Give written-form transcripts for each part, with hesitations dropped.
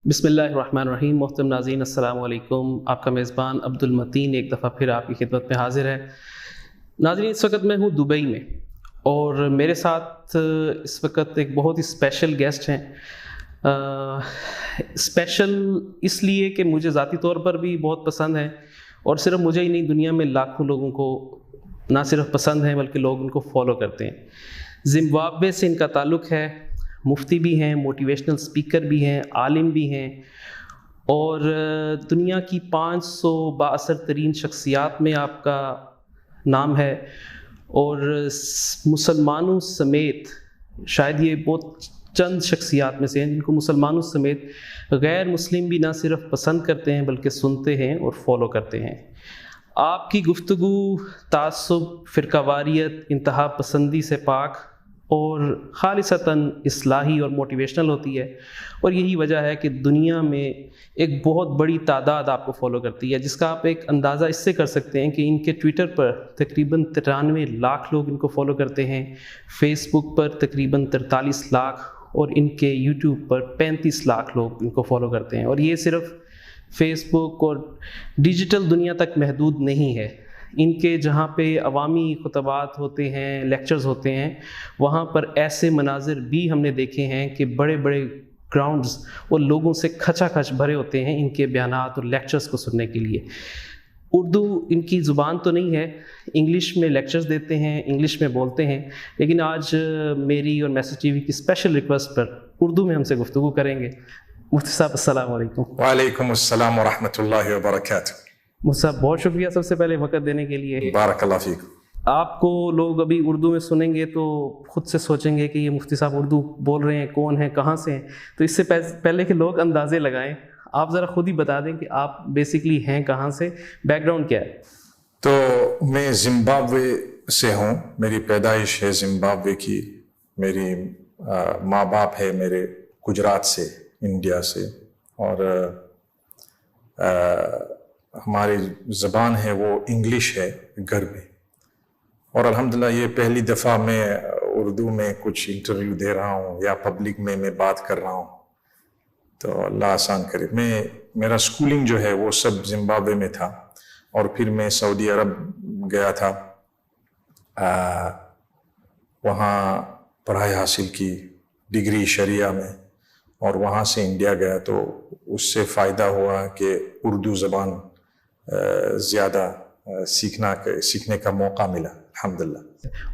بسم اللہ الرحمن الرحیم. محترم ناظرین السلام علیکم. آپ کا میزبان عبد المتین ایک دفعہ پھر آپ کی خدمت میں حاضر ہے. ناظرین، اس وقت میں ہوں دبئی میں اور میرے ساتھ اس وقت ایک بہت ہی اسپیشل گیسٹ ہیں. اسپیشل اس لیے کہ مجھے ذاتی طور پر بھی بہت پسند ہیں اور صرف مجھے ہی نہیں، دنیا میں لاکھوں لوگوں کو نہ صرف پسند ہیں بلکہ لوگ ان کو فالو کرتے ہیں. زمبابوے سے ان کا تعلق ہے. مفتی بھی ہیں، موٹیویشنل اسپیکر بھی ہیں، عالم بھی ہیں اور دنیا کی 500 بااثر ترین شخصیات میں آپ کا نام ہے. اور مسلمانوں سمیت شاید یہ بہت چند شخصیات میں سے ہیں جن کو مسلمانوں سمیت غیر مسلم بھی نہ صرف پسند کرتے ہیں بلکہ سنتے ہیں اور فالو کرتے ہیں. آپ کی گفتگو تعصب، فرقہ واریت، انتہا پسندی سے پاک اور خالصتاً اصلاحی اور موٹیویشنل ہوتی ہے. اور یہی وجہ ہے کہ دنیا میں ایک بہت بڑی تعداد آپ کو فالو کرتی ہے، جس کا آپ ایک اندازہ اس سے کر سکتے ہیں کہ ان کے ٹویٹر پر تقریباً 93 لاکھ لوگ ان کو فالو کرتے ہیں، فیس بک پر تقریباً 43 لاکھ اور ان کے یوٹیوب پر 35 لاکھ لوگ ان کو فالو کرتے ہیں. اور یہ صرف فیس بک اور ڈیجیٹل دنیا تک محدود نہیں ہے. ان کے جہاں پہ عوامی خطبات ہوتے ہیں، لیکچرز ہوتے ہیں، وہاں پر ایسے مناظر بھی ہم نے دیکھے ہیں کہ بڑے بڑے گراؤنڈز وہ لوگوں سے کھچا کھچ بھرے ہوتے ہیں ان کے بیانات اور لیکچرز کو سننے کے لیے. اردو ان کی زبان تو نہیں ہے، انگلش میں لیکچرز دیتے ہیں، انگلش میں بولتے ہیں، لیکن آج میری اور میسج ٹی وی کی اسپیشل ریکویسٹ پر اردو میں ہم سے گفتگو کریں گے. مفتی صاحب السلام علیکم. وعلیکم السلام ورحمۃ اللہ وبرکاتہ. مفتی صاحب بہت شکریہ سب سے پہلے وقت دینے کے لیے. بارک اللہ فیک. آپ کو لوگ ابھی اردو میں سنیں گے تو خود سے سوچیں گے کہ یہ مفتی صاحب اردو بول رہے ہیں، کون ہیں، کہاں سے ہیں. تو اس سے پہلے کہ لوگ اندازے لگائیں، آپ ذرا خود ہی بتا دیں کہ آپ بیسکلی ہیں کہاں سے، بیک گراؤنڈ کیا ہے. تو میں زمبابوے سے ہوں، میری پیدائش ہے زمبابوے کی. میری ماں باپ ہے میرے گجرات سے، انڈیا سے، اور ہماری زبان ہے وہ انگلش ہے گھر میں. اور الحمدللہ یہ پہلی دفعہ میں اردو میں کچھ انٹرویو دے رہا ہوں یا پبلک میں بات کر رہا ہوں، تو اللہ آسان کرے. میرا سکولنگ جو ہے وہ سب زمبابوے میں تھا، اور پھر میں سعودی عرب گیا تھا، وہاں پڑھائی حاصل کی ڈگری شریعہ میں، اور وہاں سے انڈیا گیا. تو اس سے فائدہ ہوا کہ اردو زبان زیادہ سیکھنے کا موقع ملا الحمدللہ.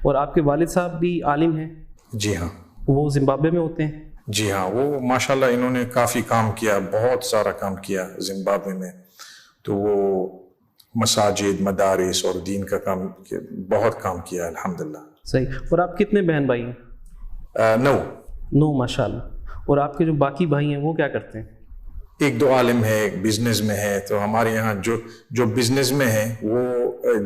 اور آپ کے والد صاحب بھی عالم ہیں؟ جی ہاں. وہ زمبابوے میں ہوتے ہیں؟ جی ہاں، وہ ماشاءاللہ انہوں نے کافی کام کیا، بہت سارا کام کیا زمبابوے میں. تو وہ مساجد، مدارس اور دین کا کام بہت کام کیا الحمدللہ. صحیح. اور آپ کتنے بہن بھائی ہیں؟ 9 ماشاء اللہ. اور آپ کے جو باقی بھائی ہیں وہ کیا کرتے ہیں؟ ایک دو عالم ہے، ایک بزنس میں ہے. تو ہمارے یہاں جو بزنس میں ہے وہ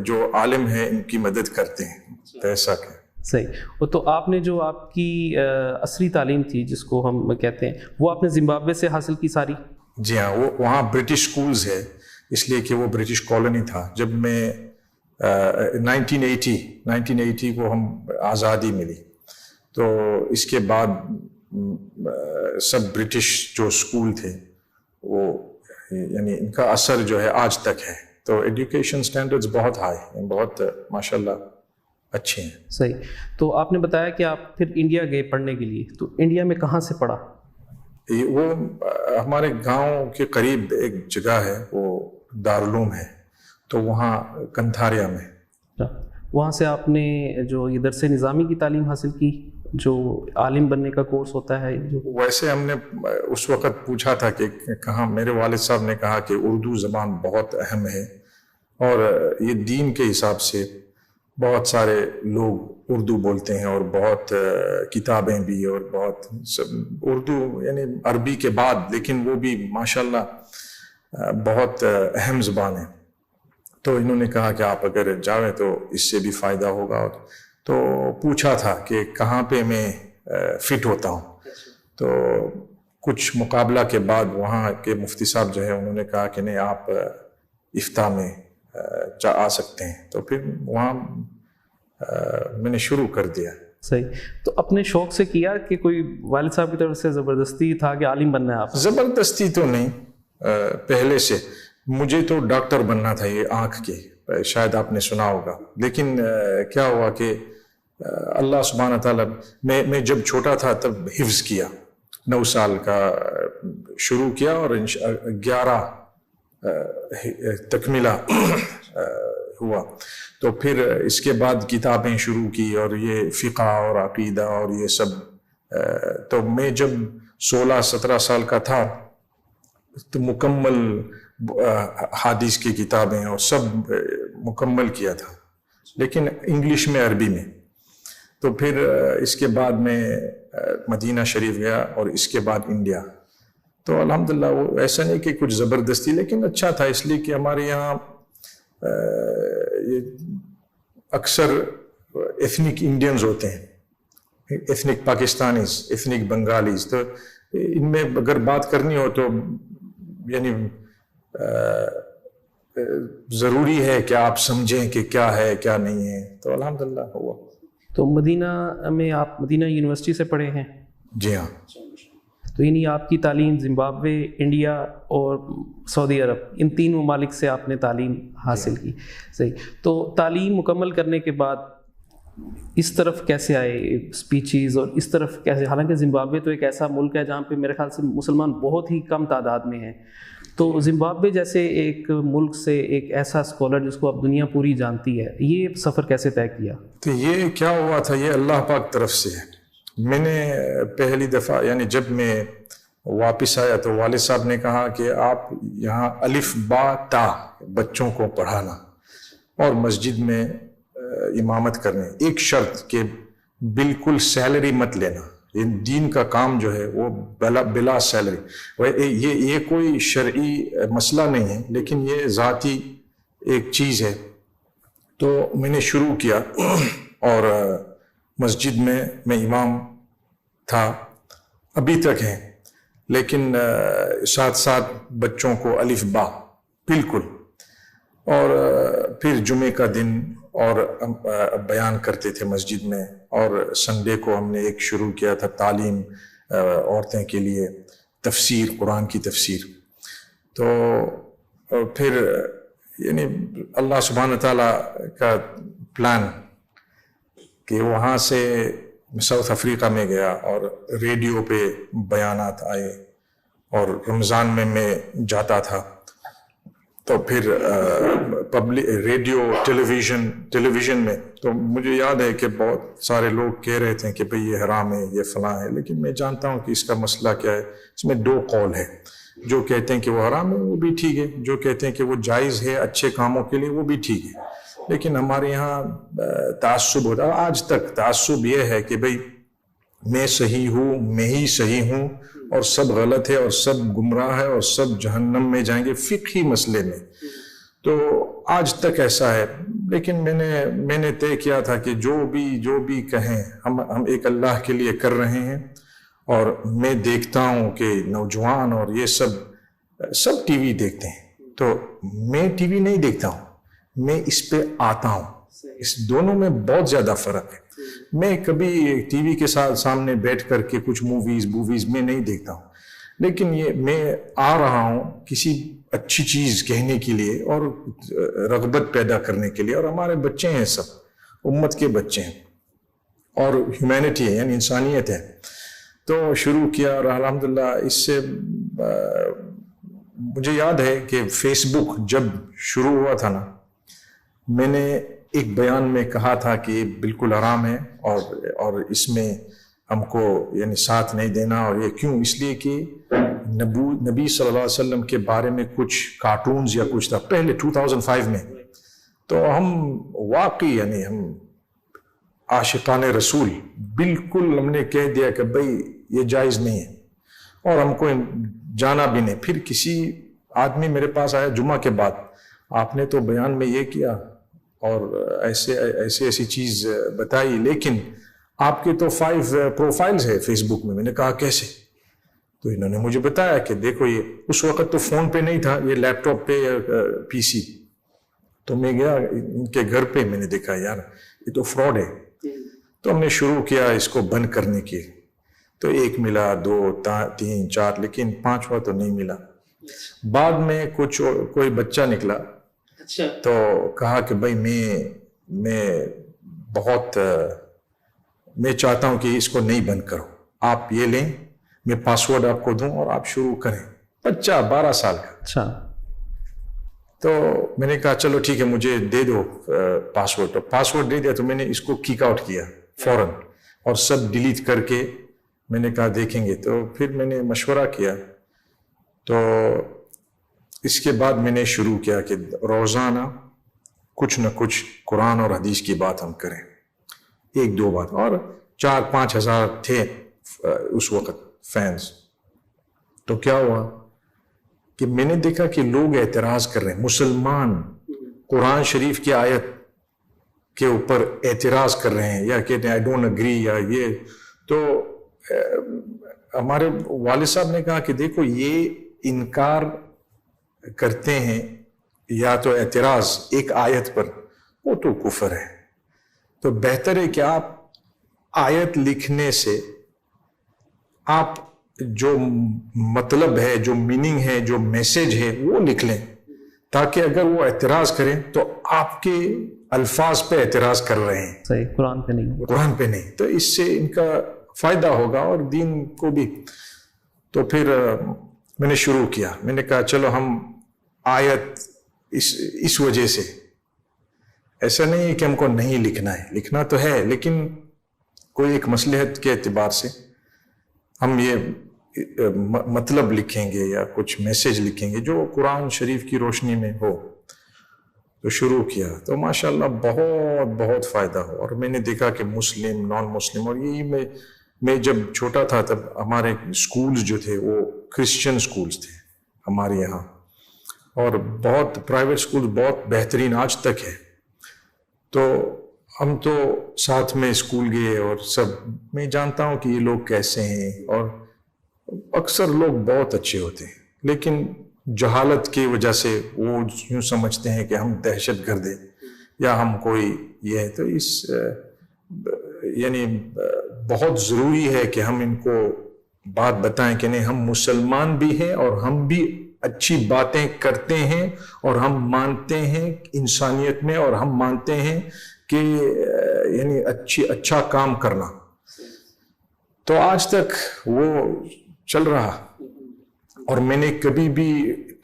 جو عالم ہے ان کی مدد کرتے ہیں پیسہ کے. صحیح. تو آپ نے جو آپ کی عصری تعلیم تھی جس کو ہم کہتے ہیں، وہ آپ نے زمبابوے سے حاصل کی ساری؟ جی ہاں. وہ وہاں برٹش سکولز ہے، اس لیے کہ وہ برٹش کالونی تھا. جب میں 1980 کو ہم آزادی ملی، تو اس کے بعد سب برٹش جو سکول تھے وہ یعنی ان کا اثر جو ہے آج تک ہے. تو ایجوکیشن سٹینڈرڈز بہت ہائی ہیں، بہت ماشاءاللہ اچھے ہیں. صحیح. تو آپ نے بتایا کہ آپ پھر انڈیا گئے پڑھنے کے لیے، تو انڈیا میں کہاں سے پڑھا؟ وہ ہمارے گاؤں کے قریب ایک جگہ ہے، وہ دارالعلوم ہے، تو وہاں کنتھاریا میں. وہاں سے آپ نے جو یہ درس نظامی کی تعلیم حاصل کی، جو عالم بننے کا کورس ہوتا ہے؟ ویسے ہم نے اس وقت پوچھا تھا کہ کہاں، میرے والد صاحب نے کہا کہ اردو زبان بہت اہم ہے، اور یہ دین کے حساب سے بہت سارے لوگ اردو بولتے ہیں، اور بہت کتابیں بھی، اور بہت اردو یعنی عربی کے بعد، لیکن وہ بھی ماشاءاللہ بہت اہم زبان ہے. تو انہوں نے کہا کہ آپ اگر جاویں تو اس سے بھی فائدہ ہوگا. تو پوچھا تھا کہ کہاں پہ میں فٹ ہوتا ہوں. تو کچھ مقابلہ کے بعد وہاں کے مفتی صاحب جو ہے انہوں نے کہا کہ نہیں، آپ افتاء میں آ سکتے ہیں. تو پھر وہاں میں نے شروع کر دیا. صحیح. تو اپنے شوق سے کیا کہ کوئی والد صاحب کی طرف سے زبردستی تھا کہ عالم بننا ہے آپ؟ زبردستی تو نہیں، پہلے سے مجھے تو ڈاکٹر بننا تھا، یہ آنکھ کے، شاید آپ نے سنا ہوگا. لیکن کیا ہوا کہ اللہ سبحانہ تعالیٰ، میں جب چھوٹا تھا تب حفظ کیا، 9 سال کا شروع کیا اور 11 تکملہ ہوا. تو پھر اس کے بعد کتابیں شروع کی اور یہ فقہ اور عقیدہ اور یہ سب. تو میں جب 16-17 سال کا تھا تو مکمل حدیث کی کتابیں اور سب مکمل کیا تھا، لیکن انگلش میں، عربی میں. تو پھر اس کے بعد میں مدینہ شریف گیا اور اس کے بعد انڈیا. تو الحمدللہ وہ ایسا نہیں کہ کچھ زبردستی، لیکن اچھا تھا، اس لیے کہ ہمارے یہاں اکثر ایتھنک انڈینز ہوتے ہیں، ایتھنک پاکستانیز، ایتھنک بنگالیز. تو ان میں اگر بات کرنی ہو تو یعنی ضروری ہے کہ آپ سمجھیں کہ کیا ہے کیا نہیں ہے. تو الحمدللہ ہوا. تو مدینہ میں آپ مدینہ یونیورسٹی سے پڑھے ہیں؟ جی ہاں. تو یعنی آپ کی تعلیم زمبابوے، انڈیا اور سعودی عرب، ان 3 ممالک سے آپ نے تعلیم حاصل کی. صحیح. تو تعلیم مکمل کرنے کے بعد اس طرف کیسے آئے، اسپیچیز اور اس طرف کیسے؟ حالانکہ زمبابوے تو ایک ایسا ملک ہے جہاں پہ میرے خیال سے مسلمان بہت ہی کم تعداد میں ہیں. تو زمبابوے جیسے ایک ملک سے ایک ایسا اسکالر جس کو اب دنیا پوری جانتی ہے، یہ سفر کیسے طے کیا؟ تو یہ کیا ہوا تھا، یہ اللہ پاک طرف سے ہے. میں نے پہلی دفعہ یعنی جب میں واپس آیا تو والد صاحب نے کہا کہ آپ یہاں الف با تا بچوں کو پڑھانا اور مسجد میں امامت کرنے، ایک شرط کہ بالکل سیلری مت لینا. یہ دین کا کام جو ہے وہ بلا سیلری. یہ کوئی شرعی مسئلہ نہیں ہے، لیکن یہ ذاتی ایک چیز ہے. تو میں نے شروع کیا اور مسجد میں امام تھا، ابھی تک ہے، لیکن ساتھ ساتھ بچوں کو الف با بالکل. اور پھر جمعے کا دن اور بیان کرتے تھے مسجد میں. اور سنڈے کو ہم نے ایک شروع کیا تھا تعلیم عورتیں کے لیے، تفسیر، قرآن کی تفسیر. تو پھر یعنی اللہ سبحانہ تعالیٰ کا پلان کہ وہاں سے ساؤتھ افریقہ میں گیا اور ریڈیو پہ بیانات آئے اور رمضان میں جاتا تھا. تو پھر ریڈیو، ٹیلی ویژن میں. تو مجھے یاد ہے کہ بہت سارے لوگ کہہ رہے تھے کہ بھئی یہ حرام ہے، یہ فلاں ہے، لیکن میں جانتا ہوں کہ اس کا مسئلہ کیا ہے. اس میں 2 قول ہے، جو کہتے ہیں کہ وہ حرام ہے وہ بھی ٹھیک ہے، جو کہتے ہیں کہ وہ جائز ہے اچھے کاموں کے لیے وہ بھی ٹھیک ہے. لیکن ہمارے یہاں تعصب ہوتا ہے، آج تک تعصب یہ ہے کہ بھئی میں صحیح ہوں، میں ہی صحیح ہوں اور سب غلط ہے اور سب گمراہ ہے اور سب جہنم میں جائیں گے فقہی مسئلے میں. تو آج تک ایسا ہے. لیکن میں نے طے کیا تھا کہ جو بھی کہیں ہم ایک اللہ کے لیے کر رہے ہیں. اور میں دیکھتا ہوں کہ نوجوان اور یہ سب ٹی وی دیکھتے ہیں، تو میں ٹی وی نہیں دیکھتا ہوں، میں اس پہ آتا ہوں. اس دونوں میں بہت زیادہ فرق ہے. میں کبھی ٹی وی کے سامنے بیٹھ کر کے کچھ موویز میں نہیں دیکھتا ہوں، لیکن یہ میں آ رہا ہوں کسی اچھی چیز کہنے کے لیے اور رغبت پیدا کرنے کے لیے. اور ہمارے بچے ہیں، سب امت کے بچے ہیں اور ہیومینٹی ہے، یعنی انسانیت ہے. تو شروع کیا اور الحمدللہ اس سے مجھے یاد ہے کہ فیس بک جب شروع ہوا تھا نا، میں نے ایک بیان میں کہا تھا کہ یہ بالکل حرام ہے اور اس میں ہم کو یعنی ساتھ نہیں دینا. اور یہ کیوں؟ اس لیے کہ نبی صلی اللہ علیہ وسلم کے بارے میں کچھ کارٹونز یا کچھ تھا پہلے 2005 میں. تو ہم واقعی یعنی ہم عاشقان رسول بالکل ہم نے کہہ دیا کہ بھئی یہ جائز نہیں ہے اور ہم کو جانا بھی نہیں. پھر کسی آدمی میرے پاس آیا جمعہ کے بعد، آپ نے تو بیان میں یہ کیا اور ایسی چیز بتائی، لیکن آپ کے تو 5 پروفائلز ہے فیس بک میں. میں نے کہا کیسے؟ تو انہوں نے مجھے بتایا کہ دیکھو یہ اس وقت تو فون پہ نہیں تھا، یہ لیپ ٹاپ پہ پی سی. تو میں گیا ان کے گھر پہ، میں نے دیکھا یار یہ تو فراڈ ہے. تو ہم نے شروع کیا اس کو بند کرنے کی. تو 1 ملا, 2, 3, 4, لیکن 5واں تو نہیں ملا. بعد میں کوئی بچہ نکلا. اچھا. تو کہا کہ بھائی میں چاہتا ہوں کہ اس کو نہیں بند کرو, آپ یہ لیں, میں پاسورڈ آپ کو دوں اور آپ شروع کریں. بچہ 12 سال کا. اچھا. تو میں نے کہا چلو ٹھیک ہے, مجھے دے دو پاسورڈ. تو پاسورڈ دے دیا تو میں نے اس کو کک آؤٹ کیا فوراً, اور سب ڈیلیٹ کر کے میں نے کہا دیکھیں گے. تو پھر میں نے مشورہ کیا. تو اس کے بعد میں نے شروع کیا کہ روزانہ کچھ نہ کچھ قرآن اور حدیث کی بات ہم کریں, 1-2 بات. اور 4-5 ہزار تھے اس وقت فینس. تو کیا ہوا کہ میں نے دیکھا کہ لوگ اعتراض کر رہے ہیں, مسلمان قرآن شریف کی آیت کے اوپر اعتراض کر رہے ہیں یا کہتے ہیں آئی ڈونٹ اگری یا یہ. تو ہمارے والد صاحب نے کہا کہ دیکھو یہ انکار کرتے ہیں یا تو اعتراض ایک آیت پر, وہ تو کفر ہے. تو بہتر ہے کہ آپ آیت لکھنے سے آپ جو مطلب ہے, جو میننگ ہے, جو میسج ہے وہ لکھ لیں, تاکہ اگر وہ اعتراض کریں تو آپ کے الفاظ پہ اعتراض کر رہے ہیں, صحیح, قرآن پہ نہیں. تو اس سے ان کا فائدہ ہوگا اور دین کو بھی. تو پھر میں نے شروع کیا, میں نے کہا چلو ہم آیت اس وجہ سے, ایسا نہیں ہے کہ ہم کو نہیں لکھنا ہے, لکھنا تو ہے, لیکن کوئی ایک مصلحت کے اعتبار سے ہم یہ مطلب لکھیں گے یا کچھ میسج لکھیں گے جو قرآن شریف کی روشنی میں ہو. تو شروع کیا تو ماشاءاللہ بہت بہت فائدہ ہو. اور میں نے دیکھا کہ مسلم, نان مسلم, اور یہی میں جب چھوٹا تھا تب ہمارے اسکولز جو تھے وہ کرسچن اسکولز تھے ہمارے یہاں, اور بہت پرائیویٹ اسکول بہت بہترین آج تک ہے. تو ہم تو ساتھ میں اسکول گئے اور سب, میں جانتا ہوں کہ یہ لوگ کیسے ہیں, اور اکثر لوگ بہت اچھے ہوتے ہیں, لیکن جہالت کی وجہ سے وہ یوں سمجھتے ہیں کہ ہم دہشت گرد ہیں یا ہم کوئی یہ ہے. تو یعنی بہت ضروری ہے کہ ہم ان کو بات بتائیں کہ نہیں, ہم مسلمان بھی ہیں اور ہم بھی اچھی باتیں کرتے ہیں, اور ہم مانتے ہیں انسانیت میں, اور ہم مانتے ہیں کہ یعنی اچھا کام کرنا. تو آج تک وہ چل رہا, اور میں نے کبھی بھی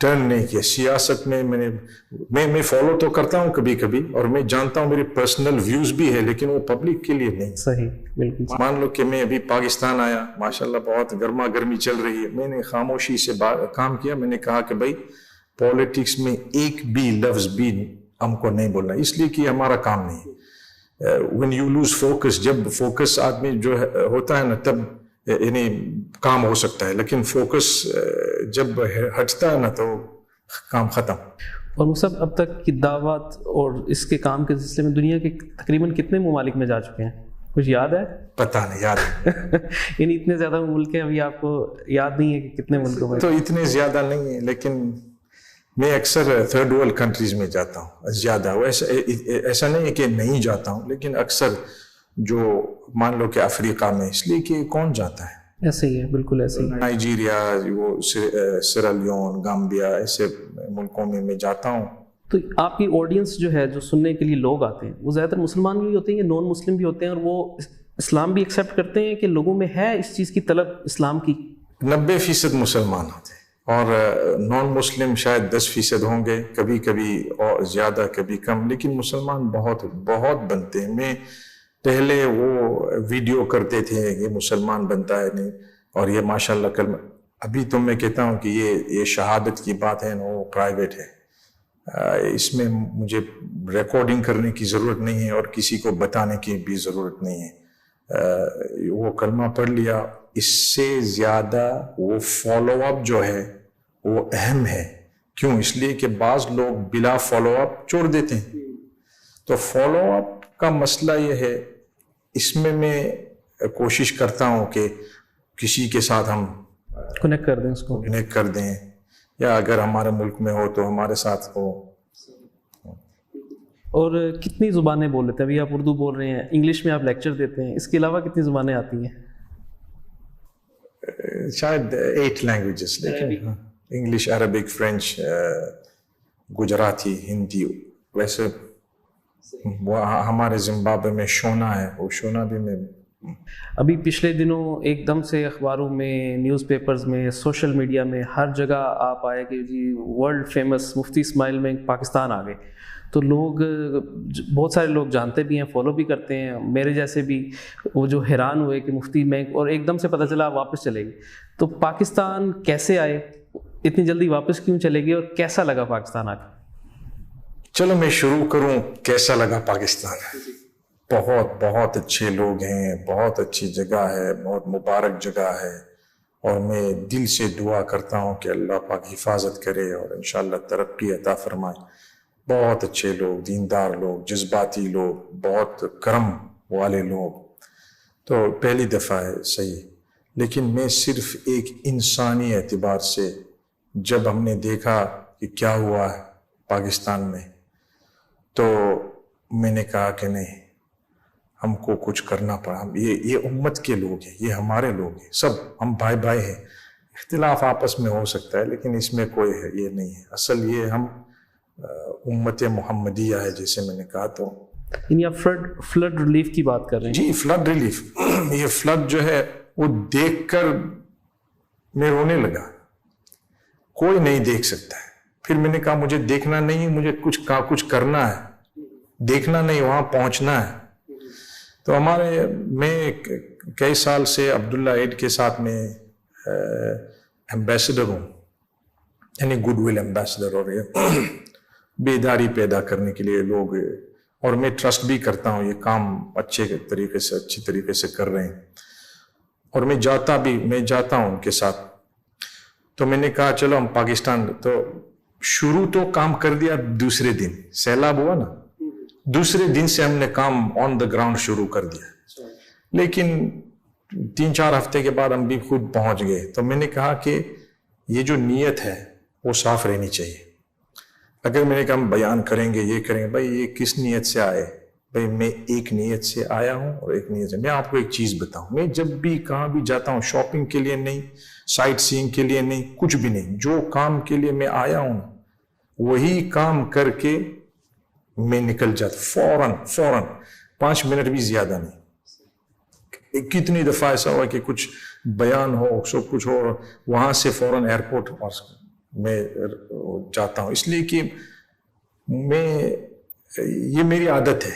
ٹرن نہیں کیا سیاست میں. میں فالو تو کرتا ہوں کبھی کبھی, اور میں جانتا ہوں میرے پرسنل ویوز بھی ہے, لیکن وہ پبلک کے لیے نہیں. صحیح, بالکل. مان لو کہ میں ابھی پاکستان آیا, ماشاءاللہ بہت گرما گرمی چل رہی ہے, میں نے خاموشی سے کام کیا. میں نے کہا کہ بھائی پالیٹکس میں ایک بھی لفظ بھی ہم کو نہیں بولنا, اس لیے کہ ہمارا کام نہیں ہے. when you lose focus, جب فوکس آدمی جو ہوتا ہے نا تب یعنی کام ہو سکتا ہے, لیکن فوکس جب ہٹتا ہے نا تو کام ختم. اور وہ سب اب تک کی دعوت اور اس کے کام کے سلسلے میں دنیا کے تقریباً کتنے ممالک میں جا چکے ہیں, کچھ یاد ہے؟ پتہ نہیں, یاد یعنی اتنے زیادہ ملک ہیں, ابھی آپ کو یاد نہیں ہے کہ کتنے ملکوں میں؟ تو اتنے زیادہ نہیں ہیں, لیکن میں اکثر تھرڈ ورلڈ کنٹریز میں جاتا ہوں زیادہ. ایسا نہیں ہے کہ نہیں جاتا ہوں, لیکن اکثر جو مان لو کہ افریقہ میں, اس لیے کہ کون جاتا ہے, ایسے ہی ہے, بالکل ایسے ہی. نائجیریا, وہ سیرالیون, گامبیا, ایسے ملکوں میں جاتا ہوں. تو آپ کی آڈینس جو ہے, جو سننے کے لیے لوگ آتے ہیں, وہ زیادہ تر مسلمان بھی ہوتے ہیں یا نان مسلم بھی ہوتے ہیں, اور وہ اسلام بھی ایکسیپٹ کرتے ہیں کہ لوگوں میں ہے اس چیز کی طلب اسلام کی؟ 90% مسلمان ہوتے ہیں, اور نان مسلم شاید 10% ہوں گے, کبھی کبھی اور زیادہ کبھی کم, لیکن مسلمان بہت بہت بنتے ہیں. میں پہلے وہ ویڈیو کرتے تھے یہ مسلمان بنتا ہے نہیں, اور یہ ماشاءاللہ کل ابھی تو میں کہتا ہوں کہ یہ شہادت کی بات ہے نا, وہ پرائیویٹ ہے, اس میں مجھے ریکارڈنگ کرنے کی ضرورت نہیں ہے اور کسی کو بتانے کی بھی ضرورت نہیں ہے. وہ کلمہ پڑھ لیا, اس سے زیادہ وہ فالو اپ جو ہے وہ اہم ہے. کیوں؟ اس لیے کہ بعض لوگ بلا فالو اپ چھوڑ دیتے ہیں. تو فالو اپ کا مسئلہ یہ ہے, اس میں کوشش کرتا ہوں کہ کسی کے ساتھ ہم کنیکٹ کر دیں, اس کو کنیکٹ کر دیں, یا اگر ہمارے ملک میں ہو تو ہمارے ساتھ ہو. اور کتنی زبانیں بول لیتے ہیں؟ ابھی آپ اردو بول رہے ہیں، انگلش میں آپ لیکچر دیتے ہیں، اس کے علاوہ کتنی زبانیں آتی ہیں؟ شاید 8 لینگویجز، لیکن English, Arabic, French, Gujarati, Hindi. ویسے ہمارے زمبابوے میں شونا ہے، وہ شونا بھی میں. ابھی پچھلے دنوں ایک دم سے اخباروں میں، نیوز پیپرز میں، سوشل میڈیا میں ہر جگہ آپ آئے کہ جی ورلڈ فیمس مفتی اسماعیل میں پاکستان آ گئے. تو لوگ، بہت سارے لوگ جانتے بھی ہیں، فالو بھی کرتے ہیں، میرے جیسے بھی، وہ جو حیران ہوئے کہ مفتی میں، اور ایک دم سے پتہ چلا واپس چلے گئے. تو پاکستان کیسے آئے، اتنی جلدی واپس کیوں چلے گئے، اور کیسا لگا پاکستان آ کے؟ چلو میں شروع کروں کیسا لگا پاکستان. بہت بہت اچھے لوگ ہیں، بہت اچھی جگہ ہے، بہت مبارک جگہ ہے، اور میں دل سے دعا کرتا ہوں کہ اللہ پاک حفاظت کرے اور انشاءاللہ ترقی عطا فرمائے. بہت اچھے لوگ، دیندار لوگ، جذباتی لوگ، بہت کرم والے لوگ. تو پہلی دفعہ ہے، صحیح. لیکن میں صرف ایک انسانی اعتبار سے جب ہم نے دیکھا کہ کیا ہوا ہے پاکستان میں، تو میں نے کہا کہ نہیں، ہم کو کچھ کرنا پڑا. یہ امت کے لوگ ہیں، یہ ہمارے لوگ ہیں، سب ہم بھائی بھائی ہیں. اختلاف آپس میں ہو سکتا ہے لیکن اس میں کوئی ہے یہ نہیں ہے. اصل یہ ہم امت محمدیہ ہے، جیسے میں نے کہا. تو یعنی آپ فلڈ ریلیف کی بات کر رہے ہیں؟ جی، فلڈ ریلیف. یہ فلڈ جو ہے وہ دیکھ کر میں رونے لگا. کوئی نہیں دیکھ سکتا ہے. پھر میں نے کہا مجھے دیکھنا نہیں، مجھے کچھ کرنا ہے، دیکھنا نہیں، وہاں پہنچنا ہے. تو میں کئی سال سے عبداللہ ایڈ کے ساتھ میں ایمبیسڈر ہوں، یعنی گڈ ول ایمبیسڈر، اور بیداری پیدا کرنے کے لیے لوگ، اور میں ٹرسٹ بھی کرتا ہوں یہ کام اچھی طریقے سے کر رہے ہیں. اور میں جاتا ہوں ان کے ساتھ. تو میں نے کہا چلو ہم پاکستان، تو شروع تو کام کر دیا. دوسرے دن سیلاب ہوا نا، دوسرے دن سے ہم نے کام آن دا گراؤنڈ شروع کر دیا. لیکن 3-4 ہفتے کے بعد ہم بھی خود پہنچ گئے. تو میں نے کہا کہ یہ جو نیت ہے وہ صاف رہنی چاہیے. اگر میں نے کہا ہم بیان کریں گے، یہ کریں گے، بھائی یہ کس نیت سے آئے؟ بھائی میں ایک نیت سے آیا ہوں، اور ایک نیت سے. میں آپ کو ایک چیز بتاؤں، میں جب بھی کہاں بھی جاتا ہوں، شاپنگ کے لیے نہیں، سائٹ سینگ کے لیے نہیں، کچھ بھی نہیں، جو کام کے لیے میں آیا ہوں وہی کام کر کے میں نکل جاتا فوراً 5 منٹ بھی زیادہ نہیں. کتنی دفعہ ایسا ہوا کہ کچھ بیان ہو، سب کچھ ہو، وہاں سے فوراً ایئرپورٹ میں جاتا ہوں. اس لیے کہ یہ میری عادت ہے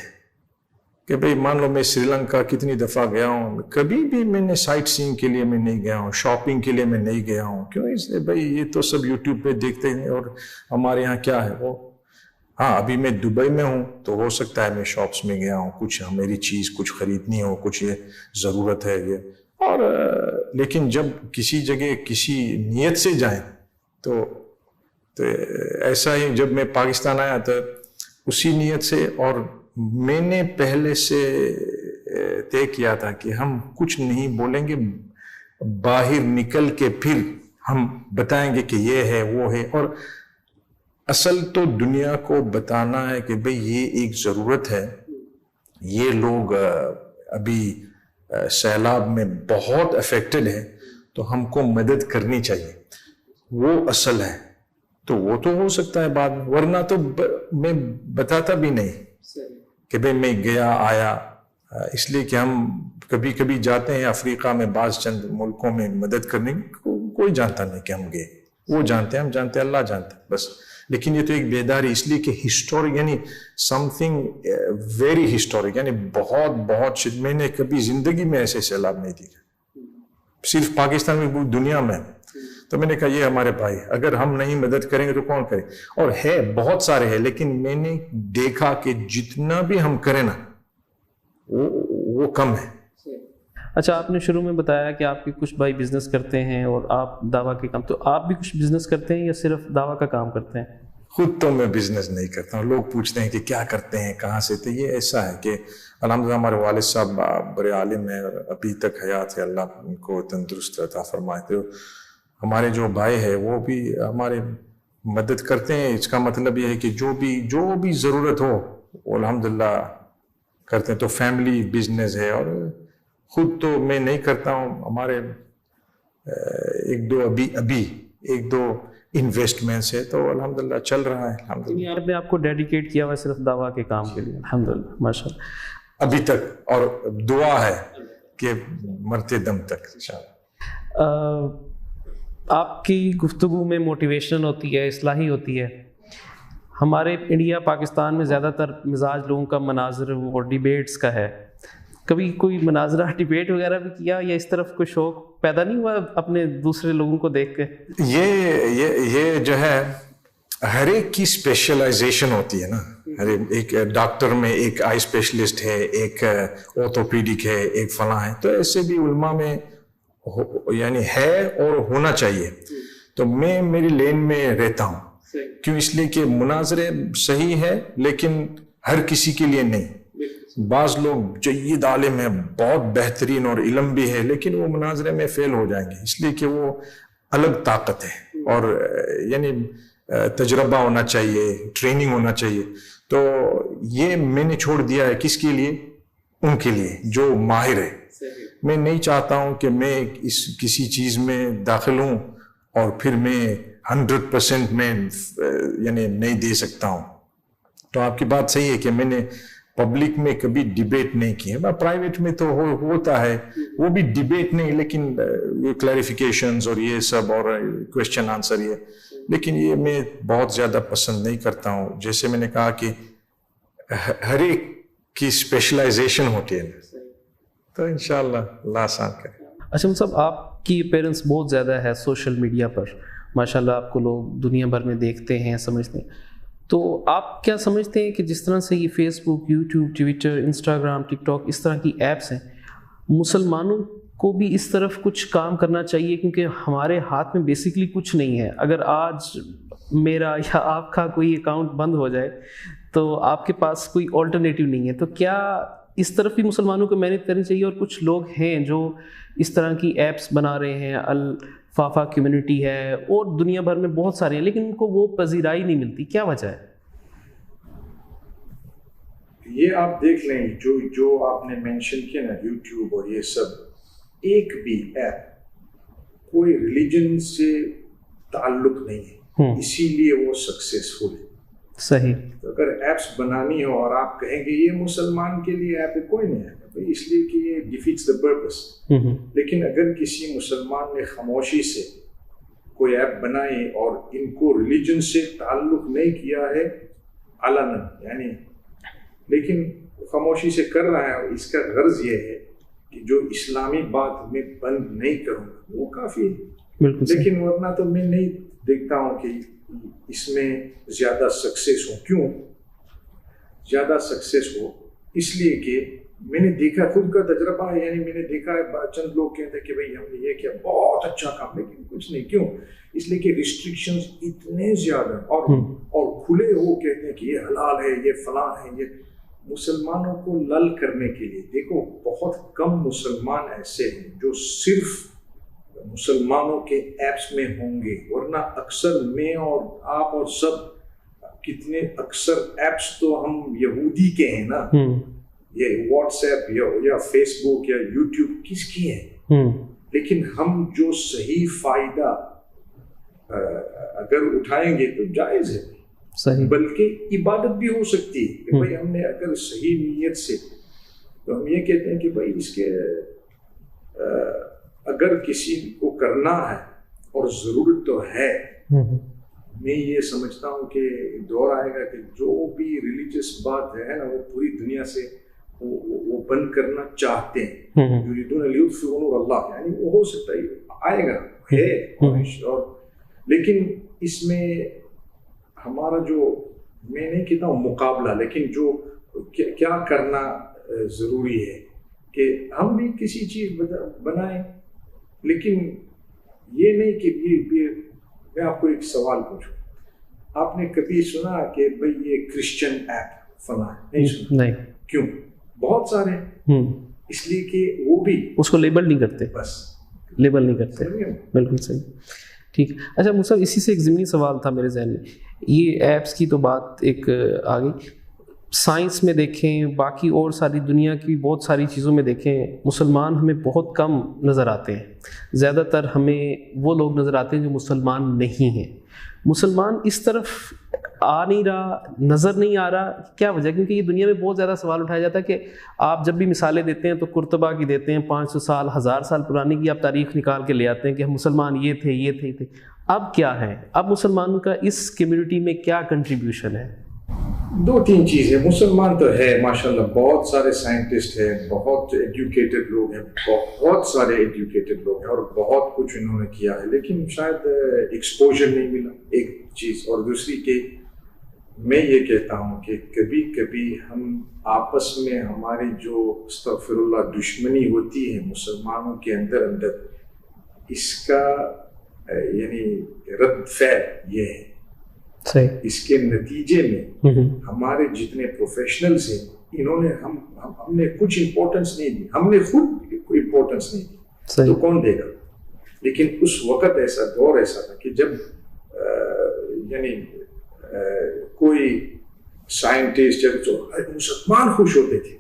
کہ بھئی مان لو میں سری لنکا کتنی دفعہ گیا ہوں، کبھی بھی میں نے سائٹ سینگ کے لیے میں نہیں گیا ہوں، شاپنگ کے لیے میں نہیں گیا ہوں. کیوں؟ اس لیے بھئی یہ تو سب یوٹیوب پہ دیکھتے ہیں، اور ہمارے یہاں کیا ہے وہ. ہاں ابھی میں دبئی میں ہوں تو ہو سکتا ہے میں شاپس میں گیا ہوں، کچھ میری چیز کچھ خریدنی ہو، کچھ یہ ضرورت ہے یہ. اور لیکن جب کسی جگہ کسی نیت سے جائیں تو ایسا ہی جب میں پاکستان آیا تو اسی نیت سے، اور میں نے پہلے سے طے کیا تھا کہ ہم کچھ نہیں بولیں گے، باہر نکل کے پھر ہم بتائیں گے کہ یہ ہے وہ ہے. اور اصل تو دنیا کو بتانا ہے کہ بھئی یہ ایک ضرورت ہے. یہ لوگ ابھی سیلاب میں بہت افیکٹڈ ہیں، تو ہم کو مدد کرنی چاہیے. وہ اصل ہے. تو وہ تو ہو سکتا ہے بعد میں، ورنہ تو میں بتاتا بھی نہیں کہ بھئی میں گیا آیا. اس لیے کہ ہم کبھی کبھی جاتے ہیں افریقہ میں، بعض چند ملکوں میں مدد کرنے، کوئی جانتا نہیں کہ ہم گئے. وہ جانتے ہیں، ہم جانتے ہیں، اللہ جانتا ہے بس. لیکن یہ تو ایک بیداری، اس لیے کہ ہسٹورک، یعنی سم تھنگ ویری ہسٹورک، یعنی بہت میں نے کبھی زندگی میں ایسے سیلاب نہیں دیکھا، صرف پاکستان میں، پوری دنیا میں. تو میں نے کہا یہ ہمارے بھائی، اگر ہم نہیں مدد کریں گے تو کون کرے؟ اور ہے بہت سارے ہیں، لیکن میں نے دیکھا کہ جتنا بھی ہم کریں نا وہ کم ہے. اچھا، آپ نے شروع میں بتایا کہ آپ کے کچھ بھائی بزنس کرتے ہیں اور آپ دعویٰ کے کام، تو آپ بھی کچھ بزنس کرتے ہیں یا صرف دعویٰ کا کام کرتے ہیں؟ خود تو میں بزنس نہیں کرتا ہوں. لوگ پوچھتے ہیں کہ کیا کرتے ہیں، کہاں سے. تو یہ ایسا ہے کہ الحمدللہ ہمارے والد صاحب بڑے عالم ہیں، ابھی تک حیات ہے، اللہ ان کو تندرست عطا فرمائے. تو ہمارے جو بھائی ہیں وہ بھی ہمارے مدد کرتے ہیں. اس کا مطلب یہ ہے کہ جو بھی ضرورت ہو وہ الحمدللہ کرتے ہیں. تو فیملی بزنس ہے, اور خود تو میں نہیں کرتا ہوں, ہمارے ایک دو انویسٹمنٹس ہے, تو الحمدللہ چل رہا ہے الحمدللہ. آپ نے آپ کو ڈیڈیکیٹ کیا ہوا صرف دعویٰ کے کام کے لیے, الحمدللہ ماشاء اللہ ابھی تک, اور دعا ہے کہ مرتے دم تک انشاءاللہ. آپ کی گفتگو میں موٹیویشن ہوتی ہے, اصلاحی ہوتی ہے. ہمارے انڈیا پاکستان میں زیادہ تر مزاج لوگوں کا مناظر اور ڈیبیٹس کا ہے. کبھی کوئی مناظرہ ڈیبیٹ وغیرہ بھی کیا, یا اس طرف کوئی شوق پیدا نہیں ہوا اپنے دوسرے لوگوں کو دیکھ کے؟ یہ جو ہے ہر ایک کی اسپیشلائزیشن ہوتی ہے نا. ہر ایک ڈاکٹر میں ایک آئی اسپیشلسٹ ہے, ایک آرتھوپیڈک ہے, ایک فلاں ہے. تو ایسے بھی علماء میں یعنی ہے اور ہونا چاہیے. تو میں میری لین میں رہتا ہوں. کیوں؟ اس لیے کہ مناظرے صحیح ہے لیکن ہر کسی کے لیے نہیں. بعض لوگ جید عالم ہیں, بہت بہترین اور علم بھی ہے, لیکن وہ مناظرے میں فیل ہو جائیں گے, اس لیے کہ وہ الگ طاقت ہے, اور یعنی تجربہ ہونا چاہیے, ٹریننگ ہونا چاہیے. تو یہ میں نے چھوڑ دیا ہے. کس کے لیے؟ ان کے لیے جو ماہر ہے. میں نہیں چاہتا ہوں کہ میں کسی چیز میں داخل ہوں اور پھر میں 100% میں یعنی نہیں دے سکتا ہوں. تو آپ کی بات صحیح ہے کہ میں نے پبلک میں کبھی ڈیبیٹ نہیں کی ہے. پرائیویٹ میں تو ہوتا ہے, وہ بھی ڈیبیٹ نہیں, لیکن کلیریفیکیشنز اور یہ سب اور کویشچن آنسر یہ, لیکن یہ میں بہت زیادہ پسند نہیں کرتا ہوں. جیسے میں نے کہا کہ ہر ایک کی اسپیشلائزیشن ہوتی ہے, تو انشاءاللہ اللہ آسان کرے. اچھا صاحب, آپ کی اپیرنس بہت زیادہ ہے سوشل میڈیا پر, ماشاءاللہ آپ کو لوگ دنیا بھر میں دیکھتے ہیں, سمجھتے ہیں. تو آپ کیا سمجھتے ہیں کہ جس طرح سے یہ فیس بک, یوٹیوب, ٹویٹر, انسٹاگرام, ٹک ٹاک, اس طرح کی ایپس ہیں, مسلمانوں کو بھی اس طرف کچھ کام کرنا چاہیے؟ کیونکہ ہمارے ہاتھ میں بیسکلی کچھ نہیں ہے. اگر آج میرا یا آپ کا کوئی اکاؤنٹ بند ہو جائے تو آپ کے پاس کوئی آلٹرنیٹیو نہیں ہے. تو کیا اس طرف بھی مسلمانوں کو محنت کرنی چاہیے؟ اور کچھ لوگ ہیں جو اس طرح کی ایپس بنا رہے ہیں, الفافا کمیونٹی ہے اور دنیا بھر میں بہت سارے ہیں, لیکن ان کو وہ پذیرائی نہیں ملتی. کیا وجہ ہے؟ یہ آپ دیکھ لیں, جو آپ نے مینشن کیا نا, یوٹیوب اور یہ سب, ایک بھی ایپ کوئی ریلیجن سے تعلق نہیں ہے, اسی لیے وہ سکسیسفل ہے. صحیح. تو اگر ایپس بنانی ہو اور آپ کہیں گے یہ مسلمان کے لیے ایپ ہے, کوئی نہیں ہے بھائی, اس لیے کہ یہ ڈیفیٹس دا پرپس. لیکن اگر کسی مسلمان نے خاموشی سے کوئی ایپ بنائی اور ان کو ریلیجن سے تعلق نہیں کیا ہے علنا, یعنی لیکن خاموشی سے کر رہا ہے, اور اس کا غرض یہ ہے کہ جو اسلامی بات میں بند نہیں کروں گا وہ کافی ہے. لیکن ورنہ تو میں نہیں دیکھتا ہوں کہ اس میں زیادہ سکسیس ہو. کیوں زیادہ سکسیس ہو؟ اس لیے کہ میں نے دیکھا, خود کا تجربہ ہے, یعنی میں نے دیکھا ہے چند لوگ کہتے ہیں کہ بھائی ہم نے یہ کیا, بہت اچھا کام, لیکن کچھ نہیں. کیوں؟ اس لیے کہ ریسٹرکشنز اتنے زیادہ, اور کھلے ہو کہتے ہیں کہ یہ حلال ہے, یہ فلاں ہے. یہ مسلمانوں کو لل کرنے کے لیے. دیکھو بہت کم مسلمان ایسے ہیں جو صرف مسلمانوں کے ایپس میں ہوں گے, ورنہ اکثر میں اور آپ اور سب کتنے اکثر ایپس تو ہم یہودی کے ہیں نا. یہ واٹس ایپ یا فیس بک یا یوٹیوب کس کی ہے؟ لیکن ہم جو صحیح فائدہ اگر اٹھائیں گے تو جائز ہے, صحیح, بلکہ عبادت بھی ہو سکتی ہے کہ بھائی ہم نے اگر صحیح نیت سے, تو ہم یہ کہتے ہیں کہ بھائی اس کے اگر کسی کو کرنا ہے اور ضرورت تو ہے, میں یہ سمجھتا ہوں کہ دور آئے گا کہ جو بھی ریلیجیس بات ہے نا وہ پوری دنیا سے وہ بند کرنا چاہتے ہیں. یریدون لیطفئوا نور اللہ, یعنی وہ ہو سکتا ہے, آئے گا, ہے. اور لیکن اس میں ہمارا جو, میں نہیں کہتا ہوں مقابلہ, لیکن جو کیا کرنا ضروری ہے کہ ہم بھی کسی چیز بنائیں, لیکن یہ نہیں کہ میں آپ کو ایک سوال پوچھوں, آپ نے کبھی سنا کہ بھئی یہ کرسچن ایپ فلاں ہے؟ نہیں سنا. نہیں. کیوں؟ بہت سارے ہیں, اس لیے کہ وہ بھی اس کو لیبل نہیں کرتے, بس لیبل نہیں کرتے. بالکل صحیح, ٹھیک. اچھا مصعب, اسی سے ایک ضمنی سوال تھا میرے ذہن میں. یہ ایپس کی تو بات ایک آ گئی, سائنس میں دیکھیں، باقی اور ساری دنیا کی بہت ساری چیزوں میں دیکھیں، مسلمان ہمیں بہت کم نظر آتے ہیں. زیادہ تر ہمیں وہ لوگ نظر آتے ہیں جو مسلمان نہیں ہیں. مسلمان اس طرف آ نہیں رہا، نظر نہیں آ رہا، کیا وجہ؟ کیونکہ یہ دنیا میں بہت زیادہ سوال اٹھایا جاتا ہے کہ آپ جب بھی مثالیں دیتے ہیں تو قرطبہ کی دیتے ہیں، 500 سال 1000 سال پرانی کی آپ تاریخ نکال کے لے آتے ہیں کہ ہم مسلمان یہ تھے یہ تھے یہ تھے. اب کیا ہے؟ اب مسلمانوں کا اس کمیونٹی میں کیا کنٹریبیوشن ہے؟ 2-3 چیزیں. مسلمان تو ہے ماشاءاللہ، بہت سارے سائنٹسٹ ہیں، بہت ایجوکیٹڈ لوگ ہیں، بہت سارے ایجوکیٹڈ لوگ ہیں اور بہت کچھ انہوں نے کیا ہے، لیکن شاید ایکسپوجر نہیں ملا، ایک چیز. اور دوسری کہ میں یہ کہتا ہوں کہ کبھی کبھی ہم آپس میں ہماری جو استغفر اللہ دشمنی ہوتی ہے مسلمانوں کے اندر اس کا یعنی رد فعل یہ ہے. صحیح. اس کے نتیجے میں ہمارے جتنے پروفیشنلز ہیں انہوں نے ہم نے کچھ امپورٹنس نہیں دی، ہم نے خود کوئی امپورٹنس نہیں دی، تو کون دے گا؟ لیکن اس وقت ایسا دور ایسا تھا کہ جب یعنی کوئی سائنٹسٹ جب مسلمان خوش ہوتے تھے.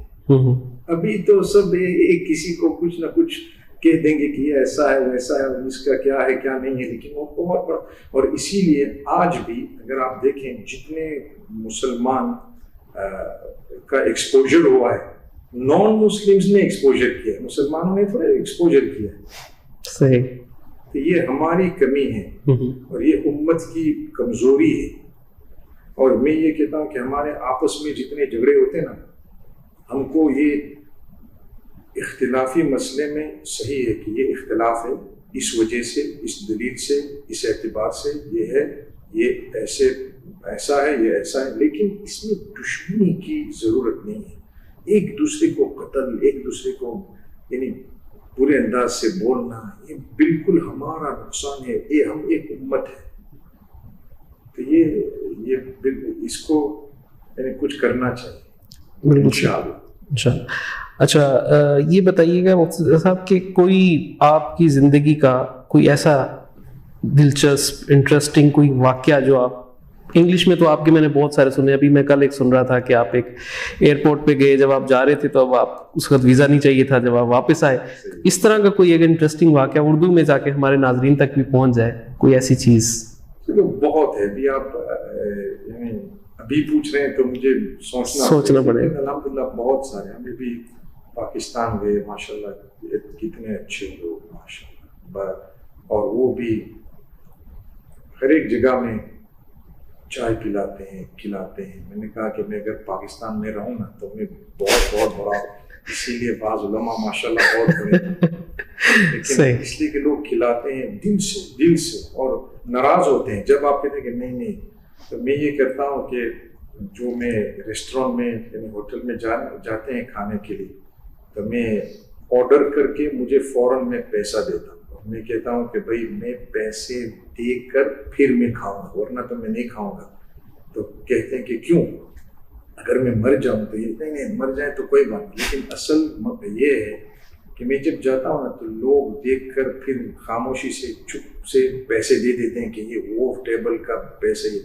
ابھی تو سب ایک کسی کو کچھ نہ کچھ کہہ دیں گے کہ یہ ایسا ہے ویسا ہے، اس کا کیا ہے کیا نہیں ہے، لیکن وہ بہت بڑا. اور اسی لیے آج بھی اگر آپ دیکھیں جتنے مسلمان کا ایکسپوجر ہوا ہے، نان مسلمز نے ایکسپوجر کیا ہے، مسلمانوں نے تھوڑا ایکسپوجر کیا ہے. صحیح. تو یہ ہماری کمی ہے اور یہ امت کی کمزوری ہے. اور میں یہ کہتا ہوں کہ ہمارے آپس میں جتنے جھگڑے ہوتے ہیں نا، ہم کو یہ اختلافی مسئلے میں صحیح ہے کہ یہ اختلاف ہے، اس وجہ سے، اس دلیل سے، اس اعتبار سے یہ ہے، یہ ایسا ہے، یہ ایسا ہے، لیکن اس میں دشمنی کی ضرورت نہیں ہے. ایک دوسرے کو قتل، ایک دوسرے کو یعنی برے انداز سے بولنا، یہ بالکل ہمارا نقصان ہے. یہ ہم ایک امت ہے، تو یہ اس کو یعنی کچھ کرنا چاہیے انشاءاللہ. اچھا یہ بتائیے گا مفتی صاحب کہ کوئی آپ کی زندگی کا کوئی ایسا دلچسپ انٹرسٹنگ کوئی واقعہ جو آپ انگلش میں تو آپ کے میں نے بہت سارے سنے، ابھی میں کل ایک سن رہا تھا کہ آپ ایک ایئرپورٹ پہ گئے، جب آپ جا رہے تھے تو اب آپ اس وقت ویزا نہیں چاہیے تھا، جب آپ واپس آئے، اس طرح کا کوئی ایک انٹرسٹنگ واقعہ اردو میں جا کے ہمارے ناظرین تک بھی پہنچ جائے، کوئی ایسی چیز؟ بہت ہے. ابھی آپ ابھی پوچھ رہے ہیں تو مجھے سوچنا پڑے گا. الحمدللہ بہت سارے. ہمیں بھی پاکستان گئے ماشاءاللہ، کتنے اچھے لوگ ماشاءاللہ، اور وہ بھی ہر ایک جگہ میں چائے پلاتے ہیں، کھلاتے ہیں. میں نے کہا کہ میں اگر پاکستان میں رہوں نا تو میں بہت بڑا، اسی لیے بعض علماء ماشاءاللہ بہت بڑے ہیں، لیکن اس لیے کہ لوگ کھلاتے ہیں دل سے اور ناراض ہوتے ہیں جب آپ کہتے ہیں کہ نہیں. تو میں یہ کرتا ہوں کہ جو میں ریسٹورینٹ میں یعنی ہوٹل میں جاتے ہیں کھانے کے لیے، تو میں آرڈر کر کے مجھے فوراً میں پیسہ دیتا ہوں. میں کہتا ہوں کہ بھائی میں پیسے دے کر پھر میں کھاؤں گا، ورنہ تو میں نہیں کھاؤں گا. تو کہتے ہیں کہ کیوں؟ اگر میں مر جاؤں تو یہ نہیں، مر جائیں تو کوئی بات نہیں. لیکن اصل یہ ہے کہ میں جب جاتا ہوں نا تو لوگ دیکھ کر پھر خاموشی سے چپ سے پیسے دے دیتے ہیں کہ یہ وہ ٹیبل کا پیسے،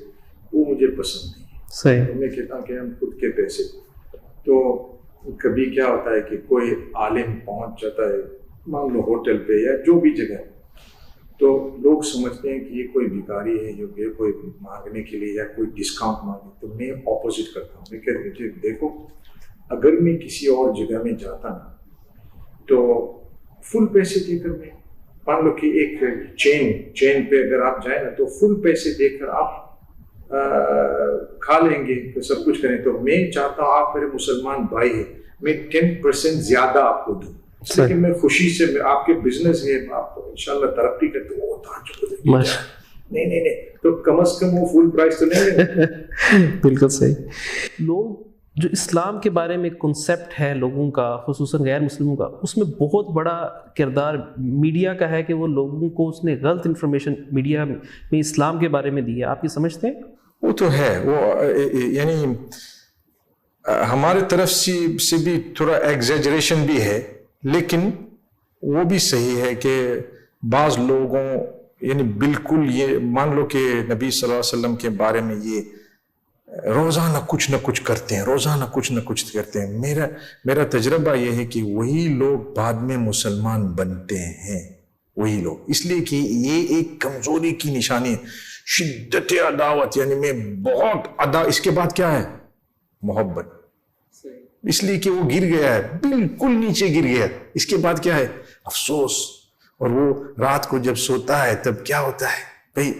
وہ مجھے پسند نہیں. صحیح. میں کہتا ہوں کہ ہم خود کے پیسے. تو کبھی کیا ہوتا ہے کہ کوئی عالم پہنچ جاتا ہے مان لو ہوٹل پہ یا جو بھی جگہ، تو لوگ سمجھتے ہیں کہ یہ کوئی بھکاری ہے، یہ کوئی مانگنے کے لیے یا کوئی ڈسکاؤنٹ مانگے. تو میں اپوزٹ کرتا ہوں. میں کہتا ہوں دیکھو اگر میں کسی اور جگہ میں جاتا نا تو فل پیسے دے کر میں مان لو کہ ایک چین پہ اگر آپ جائیں نا تو فل پیسے دے کر آپ کھا لیں گے، تو سب کچھ کریں. تو میں چاہتا ہوں آپ میرے مسلمان بھائی ہیں، میں 10% زیادہ آپ کو دوں، لیکن میں خوشی سے آپ کے بزنس ہے، آپ انشاءاللہ ترقی کرتے ہو نہیں تو کم از کم وہ فل پرائز تو نہیں ہے. بالکل صحیح. لوگ جو اسلام کے بارے میں کنسیپٹ ہے لوگوں کا، خصوصاً غیر مسلموں کا، اس میں بہت بڑا کردار میڈیا کا ہے کہ وہ لوگوں کو اس نے غلط انفارمیشن میڈیا میں اسلام کے بارے میں دی ہے. آپ یہ سمجھتے ہیں؟ وہ تو ہے، وہ یعنی ہمارے طرف سے بھی تھوڑا ایگزیجریشن بھی ہے، لیکن وہ بھی صحیح ہے کہ بعض لوگوں یعنی بالکل یہ مان لو کہ نبی صلی اللہ علیہ وسلم کے بارے میں یہ روزانہ کچھ نہ کچھ کرتے ہیں، روزانہ کچھ نہ کچھ کرتے ہیں. میرا تجربہ یہ ہے کہ وہی لوگ بعد میں مسلمان بنتے ہیں، وہی لوگ، اس لیے کہ یہ ایک کمزوری کی نشانی ہے. شدت عداوت، یعنی میں بہت اس کے بعد کیا ہے؟ محبت. اس لیے کہ وہ گر گیا ہے، بالکل نیچے گر گیا. اس کے بعد کیا ہے؟ افسوس. اور وہ رات کو جب سوتا ہے تب کیا ہوتا ہے؟ بھئی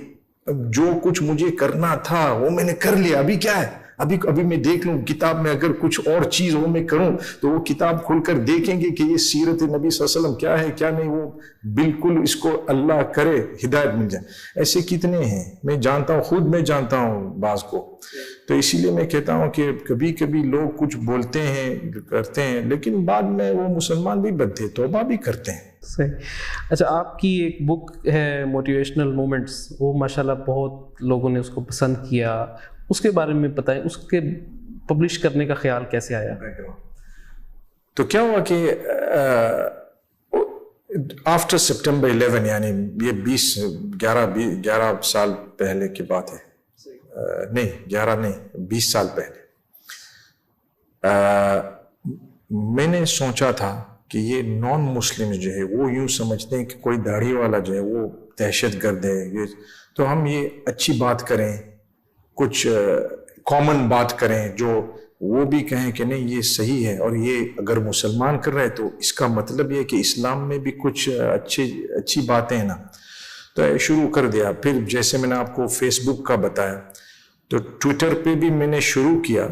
جو کچھ مجھے کرنا تھا وہ میں نے کر لیا، ابھی کیا ہے؟ ابھی میں دیکھ لوں کتاب میں اگر کچھ اور چیز وہ میں کروں تو وہ کتاب کھول کر دیکھیں گے کہ یہ سیرت نبی صلی اللہ علیہ وسلم کیا ہے کیا نہیں. وہ بالکل اس کو اللہ کرے ہدایت مل جائے. ایسے کتنے ہیں، میں جانتا ہوں، خود میں جانتا ہوں بعض کو. تو اسی لیے میں کہتا ہوں کہ کبھی کبھی لوگ کچھ بولتے ہیں کرتے ہیں لیکن بعد میں وہ مسلمان بھی بنتے، توبہ بھی کرتے ہیں. صحیح. اچھا، آپ کی ایک بک ہے موٹیویشنل مومنٹس، وہ ماشاءاللہ بہت لوگوں نے اس کو پسند کیا، اس کے بارے میں بتائیں، اس کے پبلش کرنے کا خیال کیسے آیا؟ تو کیا ہوا کہ آفٹر سپٹمبر 11، یعنی یہ 11 سال پہلے کی بات ہے، نہیں 11 نہیں 20 سال پہلے، میں نے سوچا تھا کہ یہ نان مسلم جو ہے وہ یوں سمجھتے ہیں کہ کوئی داڑھی والا جو ہے وہ دہشت گرد ہے، تو ہم یہ اچھی بات کریں، کچھ کامن بات کریں جو وہ بھی کہیں کہ نہیں یہ صحیح ہے، اور یہ اگر مسلمان کر رہے تو اس کا مطلب یہ کہ اسلام میں بھی کچھ اچھی باتیں ہیں نا. تو شروع کر دیا. پھر جیسے میں نے آپ کو فیس بک کا بتایا تو ٹویٹر پہ بھی میں نے شروع کیا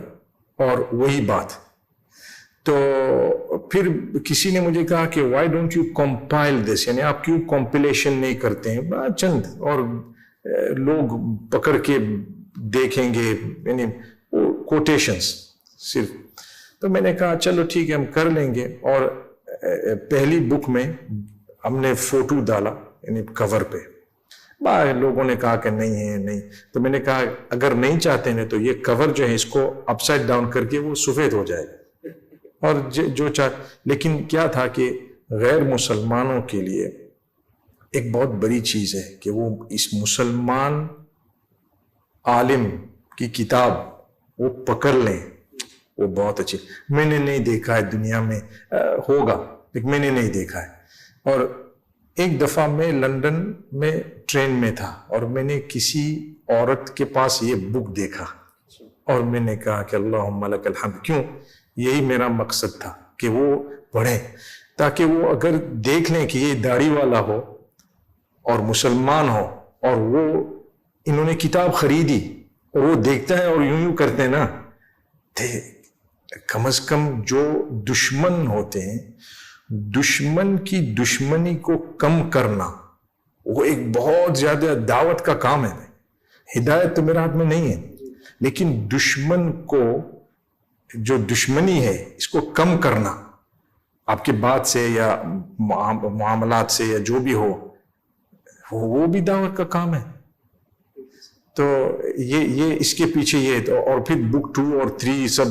اور وہی بات. تو پھر کسی نے مجھے کہا کہ وائی ڈونٹ یو کمپائل دس، یعنی آپ کیوں کمپلیشن نہیں کرتے ہیں، چند اور لوگ پکڑ کے دیکھیں گے، یعنی کوٹیشنز صرف. تو میں نے کہا چلو ٹھیک ہے ہم کر لیں گے. اور پہلی بک میں ہم نے فوٹو ڈالا یعنی کور پہ. باہر لوگوں نے کہا کہ نہیں ہے نہیں. تو میں نے کہا اگر نہیں چاہتے ہیں تو یہ کور جو ہے اس کو اپ سائڈ ڈاؤن کر کے وہ سفید ہو جائے گا. اور جو لیکن کیا تھا کہ غیر مسلمانوں کے لیے ایک بہت بڑی چیز ہے کہ وہ اس مسلمان عالم کی کتاب وہ پکڑ لیں، وہ بہت اچھی. میں نے نہیں دیکھا ہے دنیا میں، ہوگا لیکن میں نے نہیں دیکھا ہے. اور ایک دفعہ میں لندن میں ٹرین میں تھا اور میں نے کسی عورت کے پاس یہ بک دیکھا اور میں نے کہا کہ اللہم لک الحمد. کیوں؟ یہی میرا مقصد تھا کہ وہ پڑھیں تاکہ وہ اگر دیکھ لیں کہ یہ داڑھی والا ہو اور مسلمان ہو اور وہ انہوں نے کتاب خریدی اور وہ دیکھتا ہے اور یوں کرتے ہیں نا، کم از کم جو دشمن ہوتے ہیں، دشمن کی دشمنی کو کم کرنا وہ ایک بہت زیادہ دعوت کا کام ہے. ہدایت تو میرے ہاتھ میں نہیں ہے، لیکن دشمن کو جو دشمنی ہے اس کو کم کرنا آپ کے بات سے یا معاملات سے یا جو بھی ہو، وہ بھی دعوت کا کام ہے. تو یہ اس کے پیچھے یہ تو. اور پھر بک 2 اور 3 سب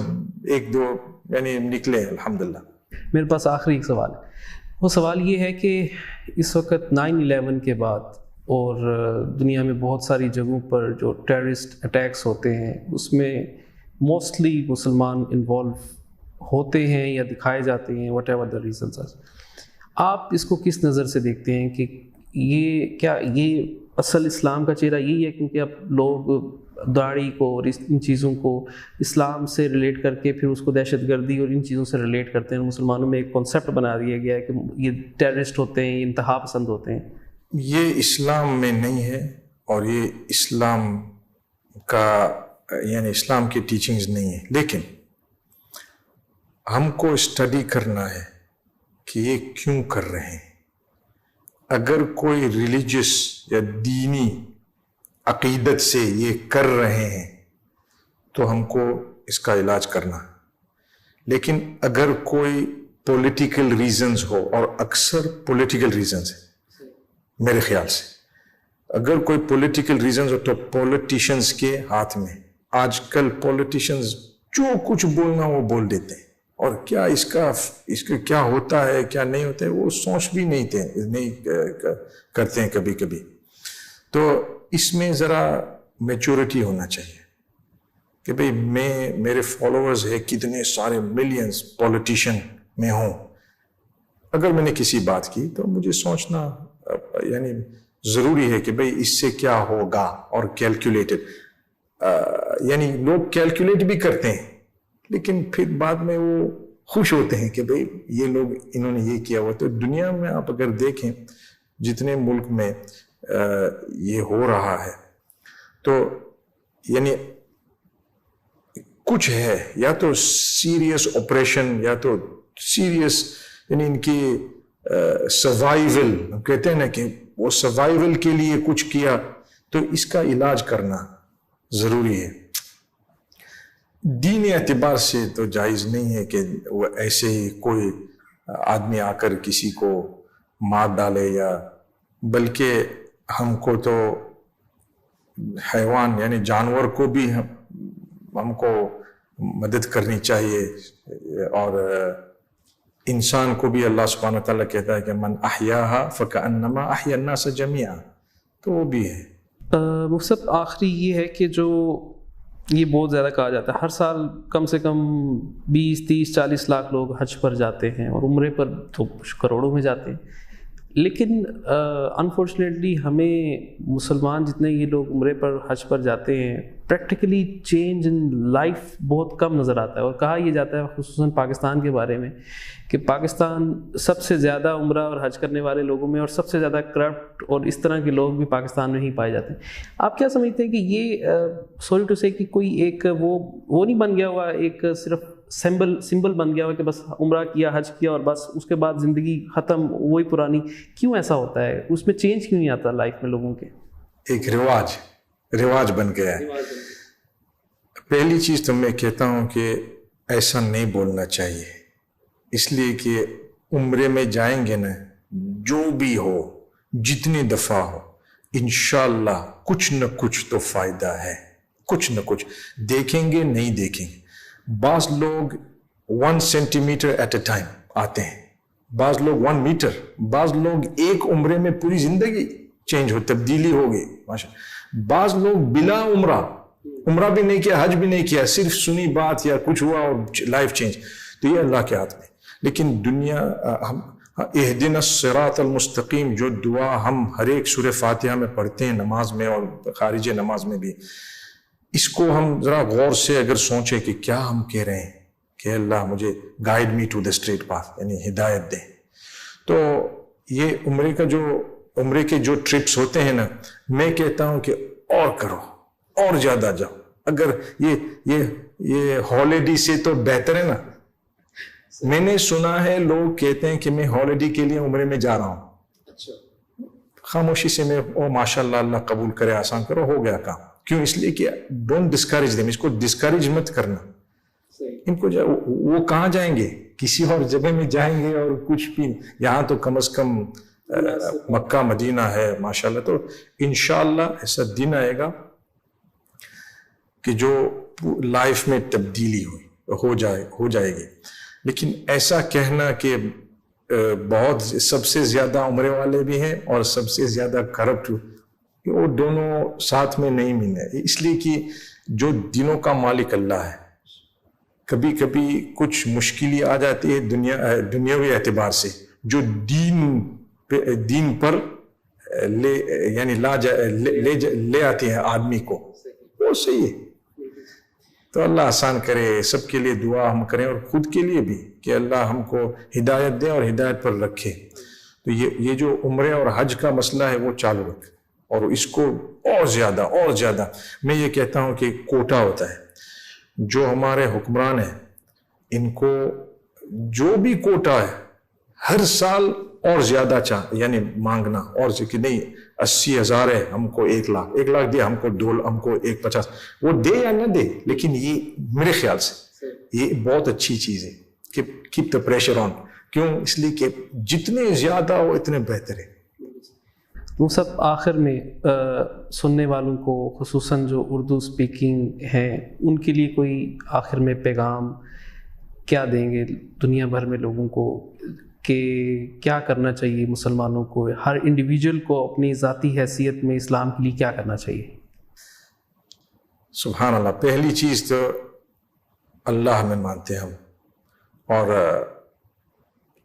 1-2 یعنی نکلے الحمدللہ. میرے پاس آخری ایک سوال ہے. وہ سوال یہ ہے کہ اس وقت 9/11 کے بعد اور دنیا میں بہت ساری جگہوں پر جو ٹیررسٹ اٹیکس ہوتے ہیں اس میں موسٹلی مسلمان انوالو ہوتے ہیں یا دکھائے جاتے ہیں، واٹ ایور دا ریزنس. آپ اس کو کس نظر سے دیکھتے ہیں کہ یہ اصل اسلام کا چہرہ یہی ہے کیونکہ اب لوگ داڑھی کو اور ان چیزوں کو اسلام سے ریلیٹ کر کے پھر اس کو دہشت گردی اور ان چیزوں سے ریلیٹ کرتے ہیں؟ مسلمانوں میں ایک کانسیپٹ بنا دیا گیا ہے کہ یہ ٹیررسٹ ہوتے ہیں، یہ انتہا پسند ہوتے ہیں. یہ اسلام میں نہیں ہے اور یہ اسلام کا یعنی اسلام کی ٹیچنگز نہیں ہے. لیکن ہم کو اسٹڈی کرنا ہے کہ یہ کیوں کر رہے ہیں. اگر کوئی ریلیجس یا دینی عقیدت سے یہ کر رہے ہیں تو ہم کو اس کا علاج کرنا ہے. لیکن اگر کوئی پولیٹیکل ریزنز ہو، اور اکثر پولیٹیکل ریزنز ہیں میرے خیال سے، اگر کوئی پولیٹیکل ریزنز ہو تو پولیٹیشنز کے ہاتھ میں. آج کل پولیٹیشنز جو کچھ بولنا وہ بول دیتے ہیں، اور کیا اس کا کیا ہوتا ہے کیا نہیں ہوتا ہے وہ سوچ بھی نہیں کرتے ہیں کبھی کبھی. تو اس میں ذرا میچورٹی ہونا چاہیے کہ بھئی میرے فالوورز ہے کتنے سارے ملینز پولیٹیشین میں ہوں، اگر میں نے کسی بات کی تو مجھے سوچنا یعنی ضروری ہے کہ بھئی اس سے کیا ہوگا، اور کیلکولیٹڈ یعنی لوگ کیلکولیٹ بھی کرتے ہیں لیکن پھر بعد میں وہ خوش ہوتے ہیں کہ بھئی یہ لوگ انہوں نے یہ کیا ہوا. تو دنیا میں آپ اگر دیکھیں جتنے ملک میں یہ ہو رہا ہے تو یعنی کچھ ہے، یا تو سیریس آپریشن یا تو سیریس یعنی ان کی سروائیول، ہم کہتے ہیں نا کہ وہ سروائیول کے لیے کچھ کیا، تو اس کا علاج کرنا ضروری ہے. دینی اعتبار سے تو جائز نہیں ہے کہ وہ ایسے ہی کوئی آدمی آ کر کسی کو مار ڈالے، یا بلکہ ہم کو تو حیوان یعنی جانور کو بھی ہم کو مدد کرنی چاہیے، اور انسان کو بھی اللہ سبحانہ وتعالیٰ کہتا ہے کہ من احیاها فکأنما احیا الناس جميعا، تو وہ بھی ہے. مفسد آخری یہ ہے کہ جو یہ بہت زیادہ کہا جاتا ہے، ہر سال کم سے کم 20 30 40 لاکھ لوگ حج پر جاتے ہیں، اور عمرے پر تو کروڑوں میں جاتے ہیں. لیکن انفارچونیٹلی ہمیں مسلمان جتنے یہ لوگ عمرے پر حج پر جاتے ہیں، پریکٹیکلی چینج ان لائف بہت کم نظر آتا ہے. اور کہا یہ جاتا ہے خصوصاً پاکستان کے بارے میں کہ پاکستان سب سے زیادہ عمرہ اور حج کرنے والے لوگوں میں، اور سب سے زیادہ کرپٹ اور اس طرح کے لوگ بھی پاکستان میں ہی پائے جاتے ہیں. آپ کیا سمجھتے ہیں کہ یہ سوری ٹو سے کہ کوئی ایک وہ نہیں بن گیا ہوا، ایک صرف سمبل بن گیا ہوا کہ بس عمرہ کیا حج کیا اور بس اس کے بعد زندگی ختم وہی پرانی؟ کیوں ایسا ہوتا ہے؟ اس میں چینج کیوں نہیں آتا لائف میں لوگوں کے؟ ایک رواج بن گیا ہے. پہلی چیز تو میں کہتا ہوں کہ ایسا نہیں بولنا چاہیے، اس لیے کہ عمرے میں جائیں گے نا، جو بھی ہو جتنی دفعہ ہو انشاءاللہ کچھ نہ کچھ تو فائدہ ہے، کچھ نہ کچھ دیکھیں گے نہیں دیکھیں گے. بعض لوگ 1 centimetre at a time آتے ہیں، بعض لوگ 1 میٹر، بعض لوگ ایک عمرے میں پوری زندگی چینج ہو، تبدیلی ہو گئی ماشاء. بعض لوگ بلا عمرہ بھی نہیں کیا، حج بھی نہیں کیا، صرف سنی بات یا کچھ ہوا اور لائف چینج. تو یہ اللہ کے ہاتھ میں. لیکن دنیا ہم اہدنا الصراط المستقیم جو دعا ہم ہر ایک سورہ فاتحہ میں پڑھتے ہیں نماز میں اور خارج نماز میں بھی، اس کو ہم ذرا غور سے اگر سوچیں کہ کیا ہم کہہ رہے ہیں کہ اللہ مجھے guide me to the straight path, یعنی ہدایت دیں. تو یہ عمرے کے جو ٹرپس ہوتے ہیں نا، میں کہتا ہوں کہ اور کرو، اور زیادہ جاؤ. اگر یہ ہالیڈے سے تو بہتر ہے نا. میں نے سنا ہے لوگ کہتے ہیں کہ میں ہالیڈے کے لیے عمرے میں جا رہا ہوں، خاموشی سے میں ماشاءاللہ اللہ قبول کرے، آسان کرو، ہو گیا کام. کیوں؟ اس لیے کہ ڈونٹ ڈسکریج دیم، اس کو ڈسکریج مت کرنا. ان کو وہ کہاں جائیں گے؟ کسی اور جگہ میں جائیں گے، اور کچھ بھی یہاں تو کم از کم مکہ مدینہ ہے ماشاءاللہ. تو انشاءاللہ ایسا دن آئے گا کہ جو لائف میں تبدیلی ہو جائے گی. لیکن ایسا کہنا کہ بہت سب سے زیادہ عمرے والے بھی ہیں اور سب سے زیادہ کرپٹ، وہ دونوں ساتھ میں نہیں ملے. اس لیے کہ جو دنوں کا مالک اللہ ہے، کبھی کبھی کچھ مشکلیں آ جاتی ہے دنیاوی اعتبار سے، جو دین پر لے آتی ہیں آدمی کو، وہ صحیح ہے. تو اللہ آسان کرے، سب کے لیے دعا ہم کریں، اور خود کے لیے بھی کہ اللہ ہم کو ہدایت دے اور ہدایت پر رکھے. تو یہ جو عمرے اور حج کا مسئلہ ہے وہ چالو رکھے، اور اس کو اور زیادہ میں یہ کہتا ہوں کہ کوٹا ہوتا ہے. جو ہمارے حکمران ہیں ان کو جو بھی کوٹا ہے ہر سال اور زیادہ یعنی مانگنا، اور کہ نہیں 80,000 ہے ہم کو 1 لاکھ دے، ہم کو 2 ہم کو 150، وہ دے یا نہ دے. لیکن یہ میرے خیال سے یہ بہت اچھی چیز ہے کہ کیپ دا پریشر آن. کیوں؟ اس لیے کہ جتنے زیادہ ہو اتنے بہتر ہے. وہ سب آخر میں سننے والوں کو، خصوصاً جو اردو اسپیکنگ ہیں، ان کے لیے کوئی آخر میں پیغام کیا دیں گے دنیا بھر میں لوگوں کو، کہ کیا کرنا چاہیے مسلمانوں کو، ہر انڈیویجول کو اپنی ذاتی حیثیت میں اسلام کے لیے کیا کرنا چاہیے؟ سبحان اللہ. پہلی چیز تو اللہ میں مانتے ہیں ہم, اور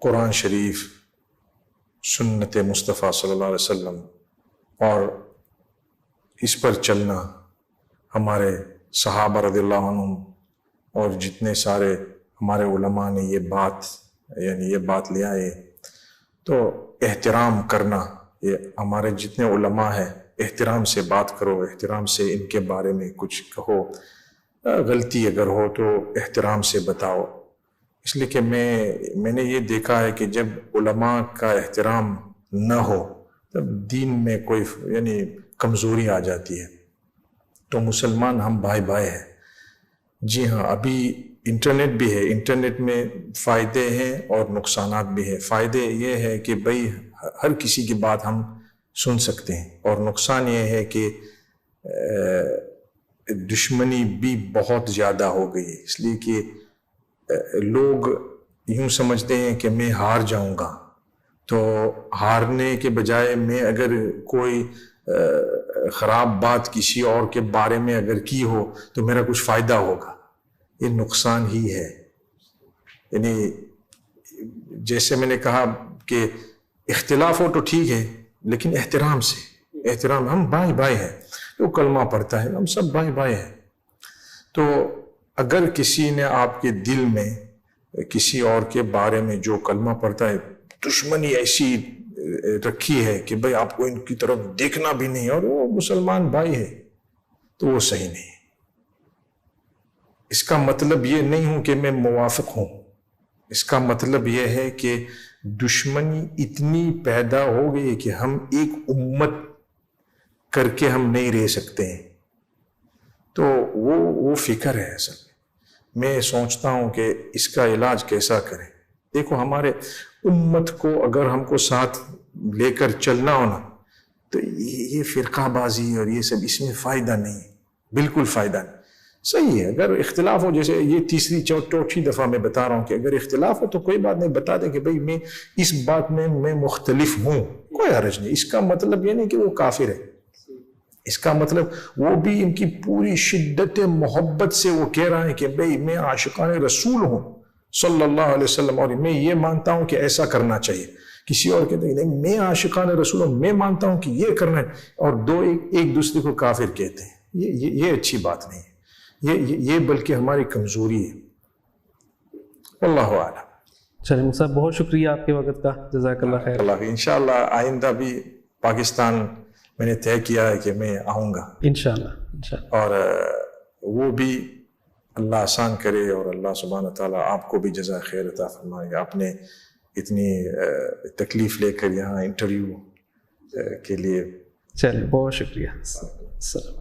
قرآن شریف, سنت مصطفیٰ صلی اللہ علیہ وسلم, اور اس پر چلنا ہمارے صحابہ رضی اللہ عنہم اور جتنے سارے ہمارے علماء نے یہ بات لے آئے. تو احترام کرنا, یہ ہمارے جتنے علماء ہیں, احترام سے بات کرو, احترام سے ان کے بارے میں کچھ کہو, غلطی اگر ہو تو احترام سے بتاؤ. اس لیے کہ میں نے یہ دیکھا ہے کہ جب علماء کا احترام نہ ہو تب دین میں کوئی کمزوری آ جاتی ہے. تو مسلمان ہم بھائی بھائی ہیں. جی ہاں, ابھی انٹرنیٹ بھی ہے, انٹرنیٹ میں فائدے ہیں اور نقصانات بھی ہیں. فائدے یہ ہے کہ بھئی ہر کسی کی بات ہم سن سکتے ہیں, اور نقصان یہ ہے کہ دشمنی بھی بہت زیادہ ہو گئی ہے. اس لیے کہ لوگ یوں سمجھتے ہیں کہ میں ہار جاؤں گا, تو ہارنے کے بجائے میں اگر کوئی خراب بات کسی اور کے بارے میں اگر کی ہو تو میرا کچھ فائدہ ہوگا. یہ نقصان ہی ہے. یعنی جیسے میں نے کہا کہ اختلاف ہو تو ٹھیک ہے, لیکن احترام ہم بھائی بھائی ہیں. جو کلمہ پڑھتا ہے ہم سب بھائی بھائی ہیں. تو اگر کسی نے آپ کے دل میں کسی اور کے بارے میں جو کلمہ پڑھتا ہے دشمنی ایسی رکھی ہے کہ بھئی آپ کو ان کی طرف دیکھنا بھی نہیں, اور وہ مسلمان بھائی ہے, تو وہ صحیح نہیں. اس کا مطلب یہ نہیں ہوں کہ میں موافق ہوں. اس کا مطلب یہ ہے کہ دشمنی اتنی پیدا ہو گئی کہ ہم ایک امت کر کے ہم نہیں رہ سکتے ہیں. تو وہ فکر ہے. اصل میں سوچتا ہوں کہ اس کا علاج کیسا کریں. دیکھو, ہمارے امت کو اگر ہم کو ساتھ لے کر چلنا ہونا تو یہ فرقہ بازی اور یہ سب اس میں فائدہ نہیں ہے, بالکل فائدہ نہیں. صحیح ہے اگر اختلاف ہو, جیسے یہ تیسری چوتھی دفعہ میں بتا رہا ہوں کہ اگر اختلاف ہو تو کوئی بات نہیں, بتا دیں کہ بھئی میں اس بات میں مختلف ہوں, کوئی حرج نہیں. اس کا مطلب یہ نہیں کہ وہ کافر ہے. اس کا مطلب وہ بھی ان کی پوری شدت محبت سے وہ کہہ رہا ہے کہ بھئی میں عاشقان رسول ہوں صلی اللہ علیہ وسلم, اور میں یہ مانتا ہوں کہ ایسا کرنا چاہیے. کسی اور کہتے ہیں نہیں میں عاشقان رسول ہوں, میں مانتا ہوں کہ یہ کرنا ہے, اور دو ایک دوسرے کو کافر کہتے ہیں. یہ اچھی بات نہیں ہے. یہ بلکہ ہماری کمزوری ہے. واللہ اعلم. چلیں مصعب, بہت شکریہ آپ کے وقت کا, جزاک اللہ خیر. اللہ انشاءاللہ آئندہ بھی پاکستان میں نے طے کیا ہے کہ میں آؤں گا انشاءاللہ. اور وہ بھی اللہ آسان کرے, اور اللہ سبحانہ تعالیٰ آپ کو بھی جزائے خیر عطا فرمائے. آپ نے اتنی تکلیف لے کر یہاں انٹرویو کے لیے. چلیں بہت شکریہ. السلام.